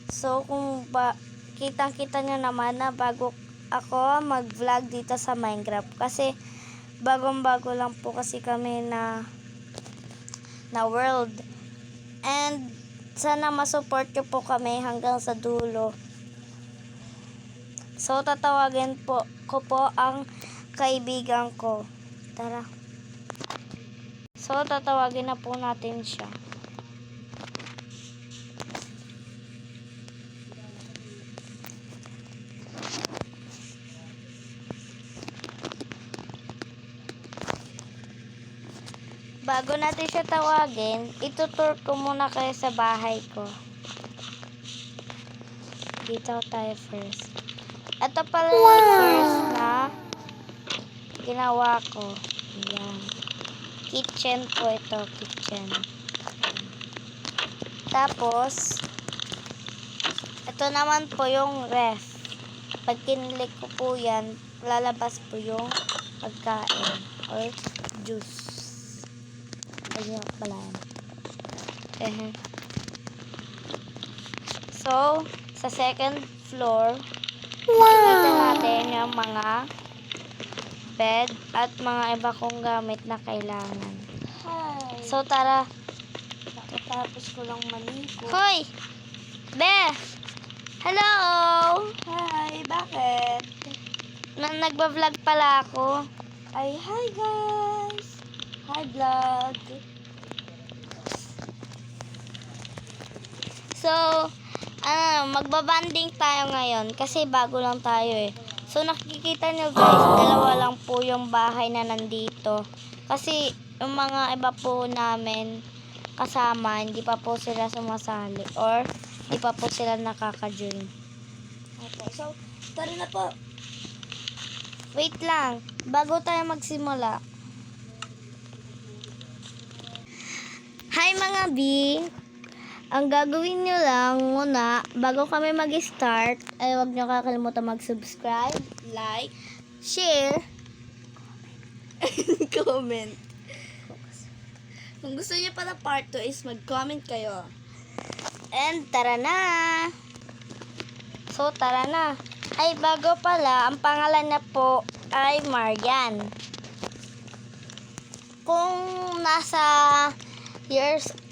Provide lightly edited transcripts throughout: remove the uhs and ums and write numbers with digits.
So, kung kitang-kita nyo naman na bago ako mag-vlog dito sa Minecraft. Kasi, bagong-bago lang po kasi kami na world. And, sana masupport nyo po kami hanggang sa dulo. So, tatawagin ko po ang kaibigan ko. Tara. So, tatawagin na po natin siya. Bago natin siya tawagin, itutur ko muna kayo sa bahay ko. Dito tayo first. Ito pala yung first na ginawa ko. Ayan. Kitchen po ito. Kitchen. Tapos, ito naman po yung ref. Pag kinilik ko po yan, lalabas po yung pagkain or juice. Ayun pala yan. So, sa second floor, makikita natin yung mga bed at mga iba kong gamit na kailangan. Hi. So, tara. Tapos ko lang maligo. Hoy! Be! Hello! Hi, bakit? Nagba-vlog pala ako. Ay, hi guys. Hi vlog. So, magbabanding tayo ngayon kasi bago lang tayo eh. So, nakikita nyo guys, dalawa lang po yung bahay na nandito. Kasi, yung mga iba po namin kasama, hindi pa po sila sumasali or hindi pa po sila nakaka-join. Okay, so, tara na po. Wait lang, bago tayo magsimula. Hi mga B! Ang gagawin nyo lang muna, bago kami mag-start, ay huwag nyo kakalimutan mag-subscribe, Like, share, comment. Kung gusto niyo pala part 2 is mag-comment kayo. and tara na! So, tara na. Ay, bago pala, ang pangalan na po ay Marian. Kung nasa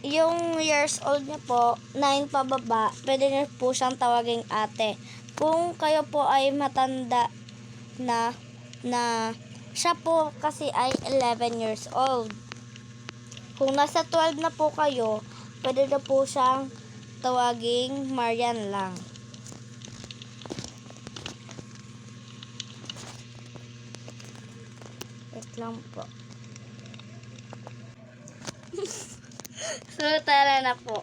yung years old niya po, 9 pababa, pwede niyo po siyang tawaging ate. Kung kayo po ay matanda na siya po kasi ay 11 years old. Kung nasa 12 na po kayo, pwede na po siyang tawaging Marian lang. Wait lang po. So, tara na po.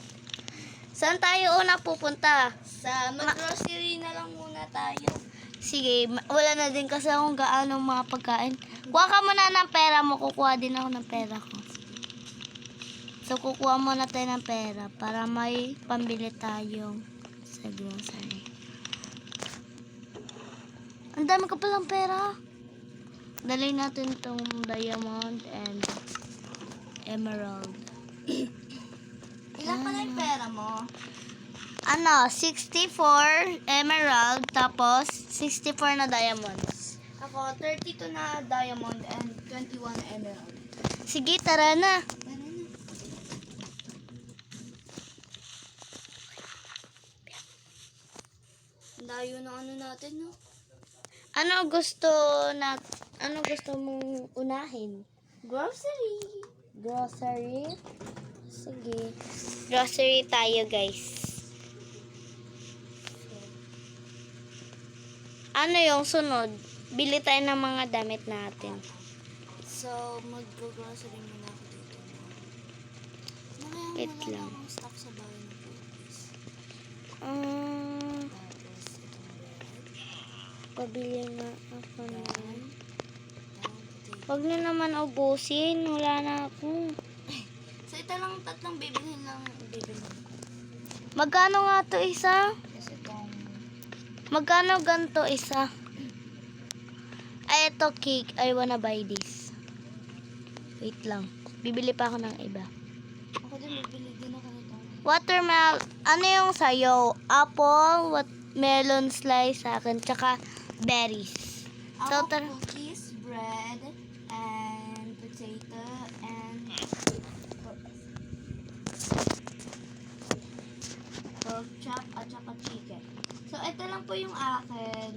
Saan tayo una pupunta? Sa mag-grocery na lang muna tayo. Sige, wala na din kasi akong gaano mga pagkain. Kuha ka muna ng pera mo, kukuha din ako ng pera ko. So, kukuha muna tayo ng pera para may pambili tayo sa grocery. Ang dami ko palang pera. Dali natin itong diamond and emerald. Ilan pala yung pera mo? 64 emerald, tapos 64 na diamonds. Ako, 32 na diamond and 21 emerald. Sige, tara na. Tara na. Ang layo na ano natin, no? Ano gusto mong unahin? Grocery. Grocery? Sige. Grocery tayo, guys. Ano yung sunod? Bili tayo ng mga damit natin. So, mag-grocery muna ako dito. Wait Wala lang. akong stock sa bahay na po. Tapos, itong bread. Pabili nga ako na. Down, Huwag na naman ubusin. Wala na ako. so, ito lang tatlong bibilhin lang bibilhin. Magkano nga to isa? Kasi itong Magkano ganto isa? Ay, ito cake. I wanna buy this. Wait lang. Bibili pa ako ng iba. ako din bibili din ako nito. Watermelon. Ano yung sa'yo? Apple, melon slice sa akin, tsaka berries. So, Ako cookies, bread, and potato, and pork chop, at saka chicken. So, ito lang po yung akin.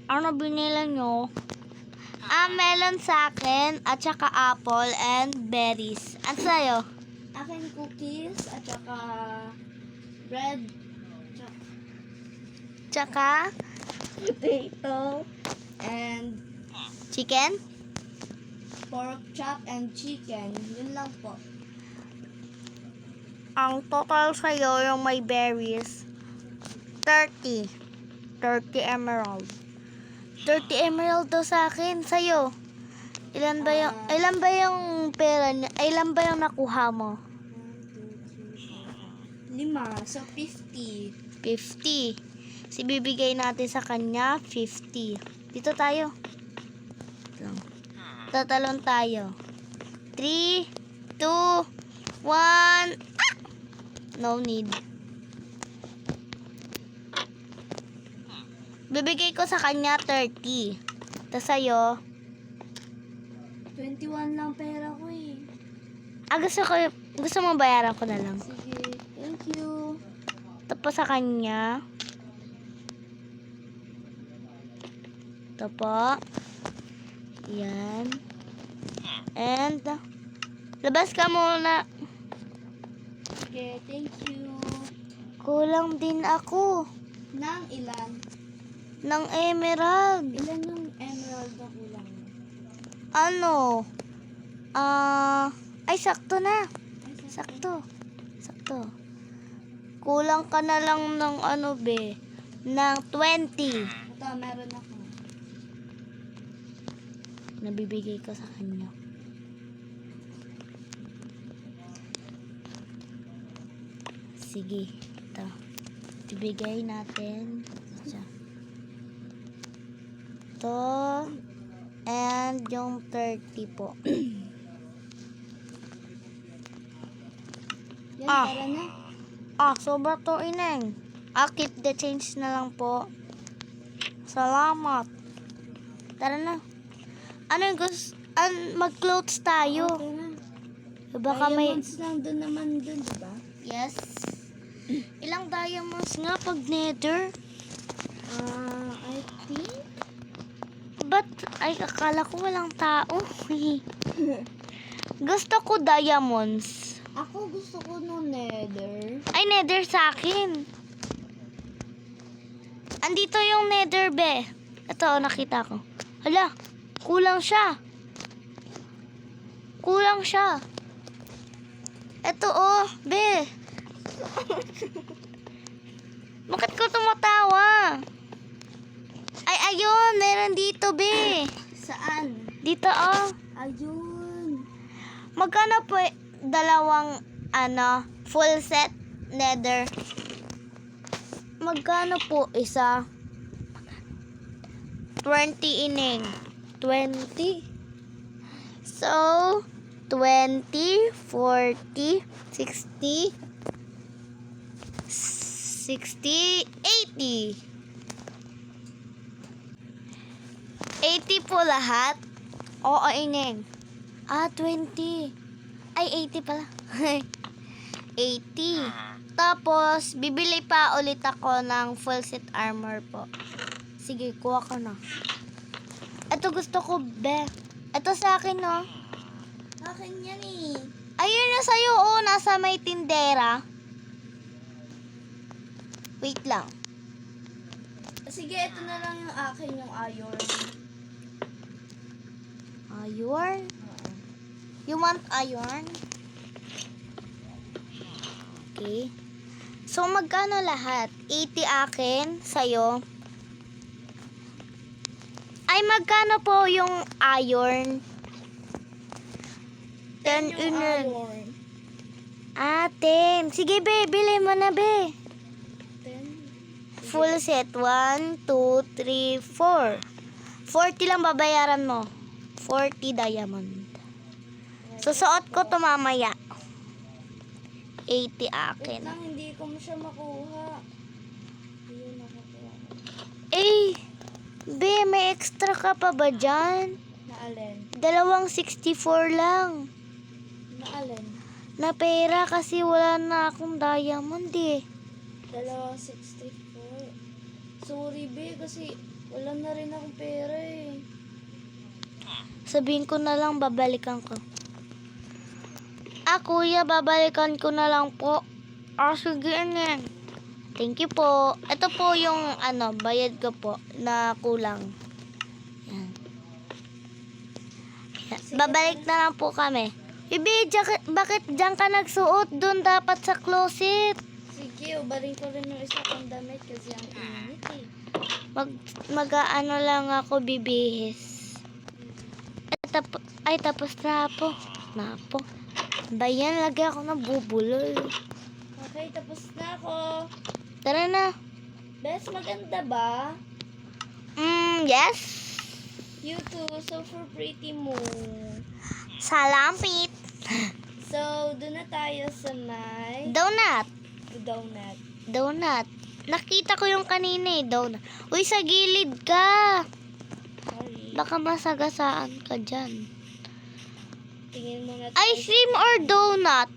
ano binila nyo? Melon sa akin, at saka apple and berries. At sa'yo? Akin cookies, at saka bread, Tsaka potato, and chicken? pork chop, and chicken. Yun lang po. Ang total sa'yo, yung may berries, 30. 30 emerald. 30 emerald to sa akin. Sa'yo? Ilan ba yung pera niya? Ilan ba yung nakuha mo? 5. So, 50. 50. Bibigay natin sa kanya 50. Dito tayo. Tatalon tayo. 3, 2, 1. No need. Bibigay ko sa kanya 30. Tapos sa'yo, 21 lang pera ko eh. gusto mo bayaran ko na lang. Sige, thank you. Tapos sa kanya, ito po. Yan. And, labas ka muna. Okay, thank you. Kulang din ako Nang ilan? ng emerald. Ilan yung emerald na kulang mo? Ano? Ay, sakto na. Ay, Sakto. Kulang ka na lang ng ano be, ng 20. Ito, meron ako. Nabibigay ko sa kanya. Sige, ito. Bibigay natin. Ito. And yung 30 po. Yan, Ah. tara na. Sobra to ineng. Keep the change na lang po. Salamat. Tara na. Ano yung gusto? Mag-clothes tayo. Okay na. Baka may... Diamonds lang dun naman dun, diba? Yes. Ilang diamonds nga pag nether? I think. But, akala ko walang tao. Gusto ko diamonds. Ako gusto ko no nether. Ay, nether sa akin. Andito yung nether, be. Ito, nakita ko. Hala, kulang siya. Ito, be. Bakit ko tumatawa? Ay, ayun, meron dito, be. Saan? Dito, Ayun. Magkano po dalawang, full set nether? Magkano po isa? 20 ining. 20? So, 20, 40, 60, 60, 80. 80 po lahat? Oo, ining. 20. Ay, 80 pala. 80. Tapos, bibili pa ulit ako ng full set armor po. Sige, kuha ko na. Ito gusto ko, be. Ito sa akin, no? Akin yan eh. Ayun na sa'yo, nasa may tindera. Wait lang. Sige, ito na lang yung akin, yung iron. Iron? You want iron? Okay. So, magkano lahat? 80 akin, sa'yo. Ay, magkano po yung iron? 10 Yung iron. iron. 10. Sige, be. Bili mo na, be. 10. Full set. 1, 2, 3, 4. 40 lang babayaran mo. 40 diamond. Susuot ko to mamaya. 80 Wait akin. lang, hindi ko mo siya makuha. Ayun, nakakuha ko. Eh, be, may extra ka pa ba dyan? Na alin? 264 lang. Na alin? Na pera kasi wala na akong diamond eh. 264. Sorry, be, kasi wala na rin akong pera eh. Sabihin ko na lang, babalikan ko. Kuya, babalikan ko na lang po. Sige, yan. Thank you po. Ito po yung bayad ko po na kulang. Yan. Babalik na lang po kami. Bibi, bakit dyan ka nagsuot? Doon dapat sa closet. Sige, ubarin ko rin yung isa kong damit kasi ang init eh. Mag-ano lang ako bibihis. Tapos na po. Bayan, lagi ako nabubulol. Okay, tapos na ako. Tara na. Bes, maganda ba? Yes. You too, super pretty mo. Salampit. So, doon na tayo sa may Donut. donut. Nakita ko yung kanina eh, donut. Uy, sa gilid ka. Sorry. Baka masagasaan ka dyan. Tingin mo na Ice cream or donut?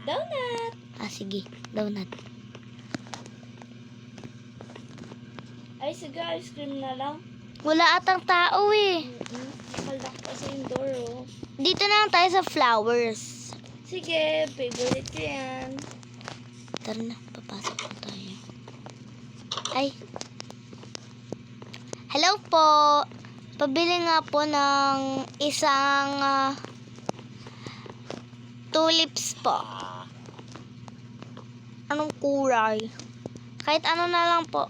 Donut! Sige. Donut. Ay, sige, ice cream na lang. Wala atang tao eh. Nakalak pa sa indoor, oh. Dito na lang tayo sa flowers. Sige, favorite ko yan. Tara na, papasok na tayo. Ay. Hello po. Pabili nga po ng isang tulips po. Anong kulay? Kahit ano na lang po.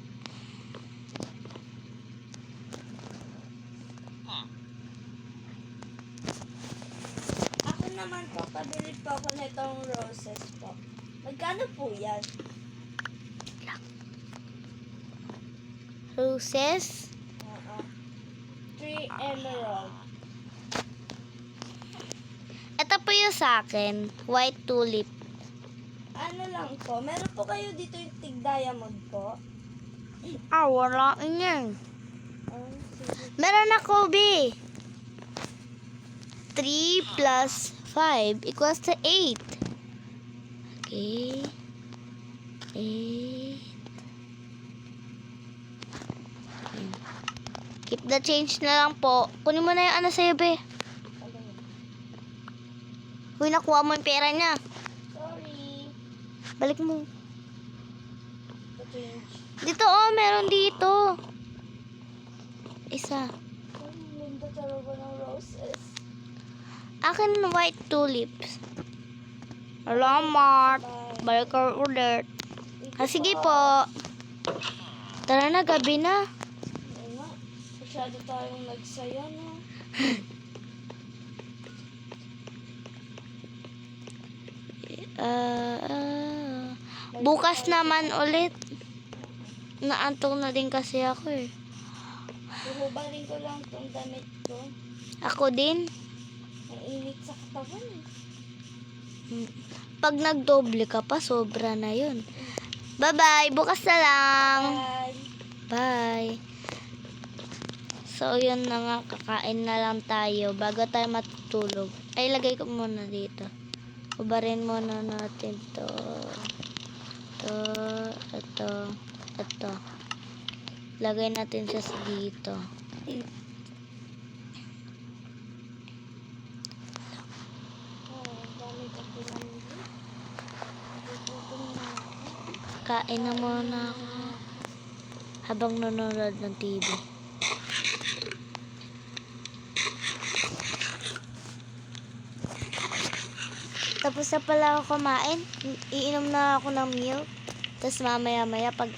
Ako naman po, pabili po ako nitong roses po. Magkano po yan? Roses. 3 emerald. Ito po yung sa akin. White tulip. Ano lang po, meron po kayo dito yung tig diamond po? Wala yan. Sige. Meron ako, B. 3 plus 5 equals to 8. Okay. 8. Keep the change na lang po. Kunin mo na yung sa'yo, be. Uy, nakuha mo yung pera niya. Sorry. Balik mo. Pa-change. Dito, meron dito. Isa. Ang ganda talaga ng roses. Akin white tulips. Salamat. Balik ka ulit. Sige po. Tara na, gabi na. Oo nga. Masyado tayong nagsaya, no? Bukas naman ulit. Naantong na din kasi ako eh. Huhubarin ko lang tong damit ko. Ako din. Ang init sa katawan eh. Pag nagdoble ka pa, sobra na yun. Bye-bye. Bukas na lang. Bye! Bye. So, yun na nga. Kakain na lang tayo bago tayo matutulog. Ay, lagay ko muna dito. Ubarin muna natin to. Ito. Lagay natin siya dito. Oh, dami ko pinamili. Nagugutom na ako. Kain na muna ako. Habang nanonood ng TV. Tapos na pala ako kumain. Iinom na ako ng milk. Tapos mamaya-maya pag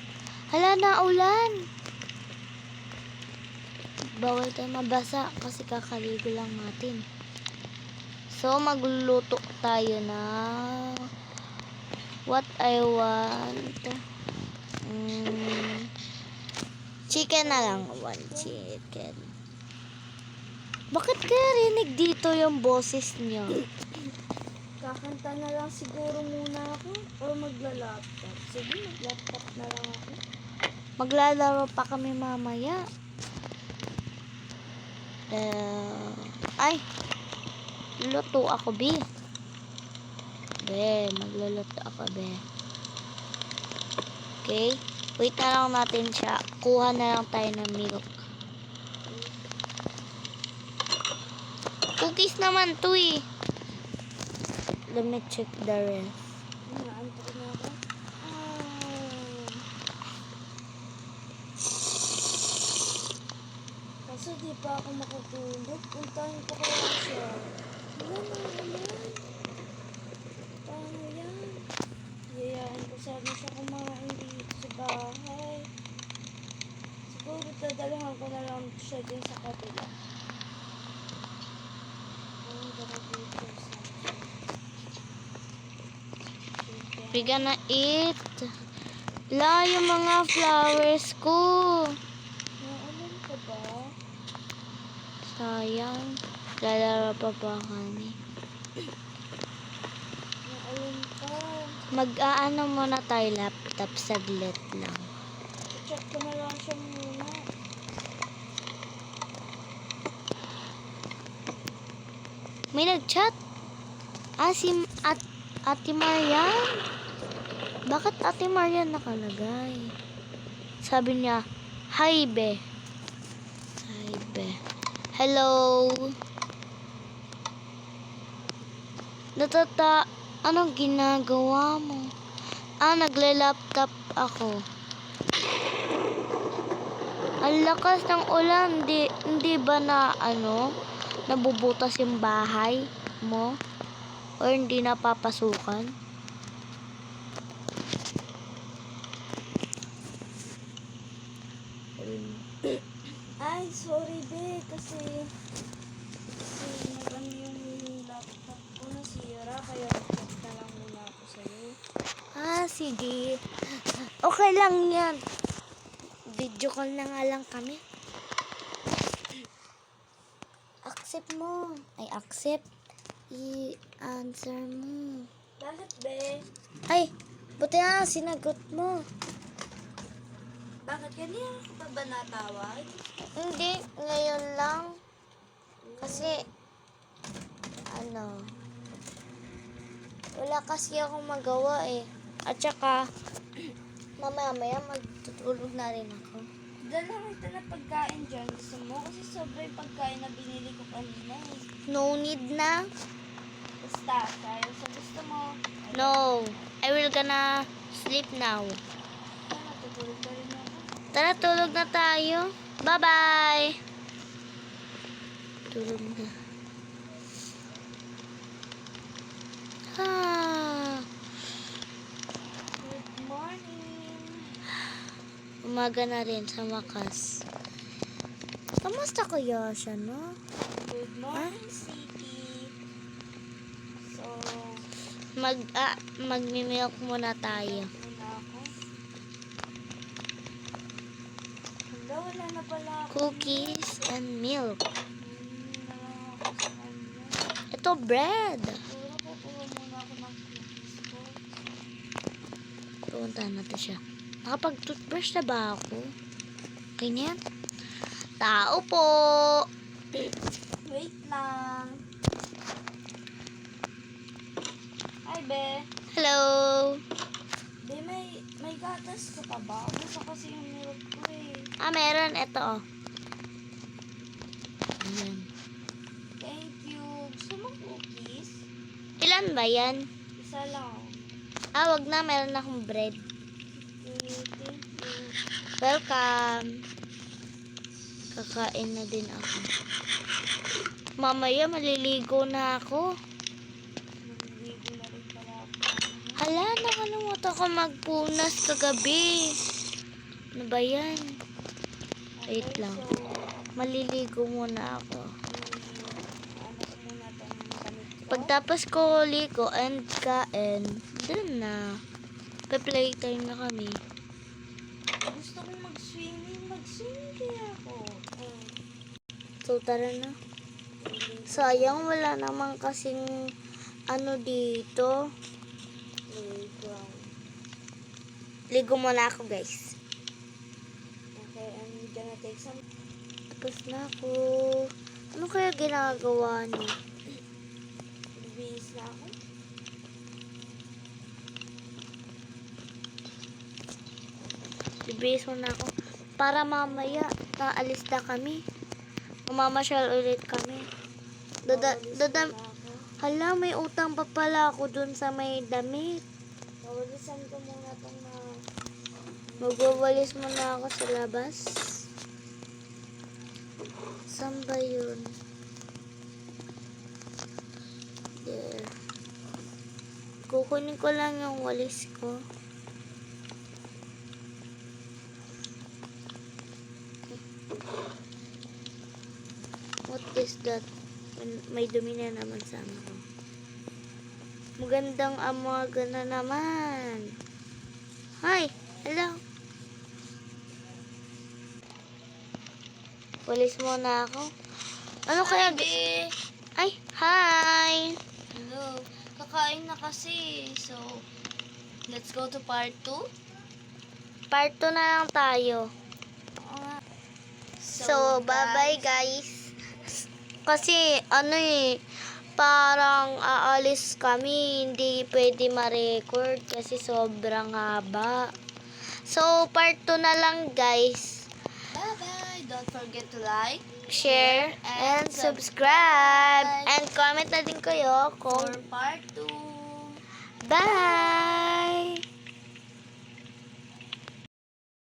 hala na ulan. Bawal tayo mabasa kasi kakaligo lang natin. So magluluto tayo na what I want. Chicken na lang. One chicken. Bakit kaya rinig dito yung boses niyo? Kakanta na lang siguro muna ako or magla-laptop. Sige, mag-laptop na lang ako. Maglalaro pa kami mamaya. Ay, luto ako, Be. Magluluto ako, Be. Okay? Wait na lang natin siya. Kuha na lang tayo ng milk. Cookies naman to eh. Let me check the rest. Naantok na ako. Kaso di pa ako makatulog. Puntahan ko kaya siya. Wala na naman. Paano yan? Yayain ko sana siya kumain dito sa bahay. Siguro dadalahan ko na lang siya din sa kabila. Ang ganda dito sa We gonna eat. La, yung mga flowers ko. Naalam ka ba? Sayang. Lalaro pa ba kami? Naalam ka. Mag-aano muna tayo laptop. Saglit lang. Check ko na lang siya muna. May nag-chat? Ate Marian? Bakit Ate Marian nakalagay? Sabi niya, Hi, Be. Hi, Be. Hello. Anong ginagawa mo? Nagle-laptop ako. Ang lakas ng ulan. Hindi ba nabubutas yung bahay mo? O hindi napapasukan? Ay, sorry be, kasi nag-ano yung laptop ko nasira, kaya nag-check na lang muna ako sa'yo. Sige. Okay lang yan. Video call na nga lang kami. Accept mo. Accept. I-answer mo. Bakit be? Ay, buti na sinagot mo. Bakit kanina pa ba natawag? Hindi, ngayon lang. Kasi, wala kasi akong magawa eh. At saka, mamaya magtutulog na rin ako. Dala kita na pagkain dyan. Gusto mo? Kasi sobrang pagkain na binili ko kanina eh. No need na. Basta, tayo sa gusto mo. No, I will gonna sleep now. Natutulog ka rin ako. Tara, tulog na tayo. Bye-bye. Tulog na. Good morning. Umaga na rin sa wakas. Kamusta kaya siya, no? Good morning, City. So, Magmi-milk muna tayo. muna ako. Hala, wala na pala ako. Cookies and milk. Na lang ako sa kanya. Ito, bread. Siguro kukuha muna ako ng cookies ko. Pupuntahan natin siya. Nakapag-toothbrush na ba ako? Ganyan. Tao po. Wait lang. Hi, Be. Hello. Be, may gatas ka pa ba? Gusto kasi yung milk ko eh. Meron. Ito, oh. Ayan. Thank you. Gusto mo cookies? Ilan ba yan? Isa lang. Wag na. Meron akong bread. Okay, thank you. Welcome. Kakain na din ako. Mamaya, maliligo na ako. Naliligo na rin pala ako. Hala, nakalimutan ko magpunas kagabi. Ano ba yan? Wait Okay, lang. So, Maliligo muna ako. ano ko muna itong damit ko? Pagtapos ko ligo and kain, dun na. Pa-play time na kami. Gusto kong mag-swimming. Mag-swimming kaya ako. So, tara na. Sayang, wala naman kasing ano dito. Playground. Ligo muna ako, guys. Okay, I'm gonna take some... Tapos na ako. Ano kaya ginagawa niyo? Bibihis na ako. Bibihis muna ako. Para mamaya, naalis na kami. Mamamasyal ulit kami. Wawalis na ako. Hala, may utang pa pala ako dun sa may damit. Wawalisan ko muna itong na... Magwawalis muna ako sa labas. Saan ba yun? There. Kukunin ko lang yung walis ko. What is that? May dumi na naman sa ano ko. Magandang amaga na naman. Hi! Hello! Walis muna ako. Ano kaya? Ay! Hi! Hello. Kakain na kasi. So, let's go to part 2. Part 2 na lang tayo. Oo nga. So, bye-bye guys. Kasi, parang aalis kami. Hindi pwede ma-record kasi sobrang haba. So, part 2 na lang guys. Bye-bye. Don't forget to like, Share and subscribe. And comment na din kayo for kung part 2. bye!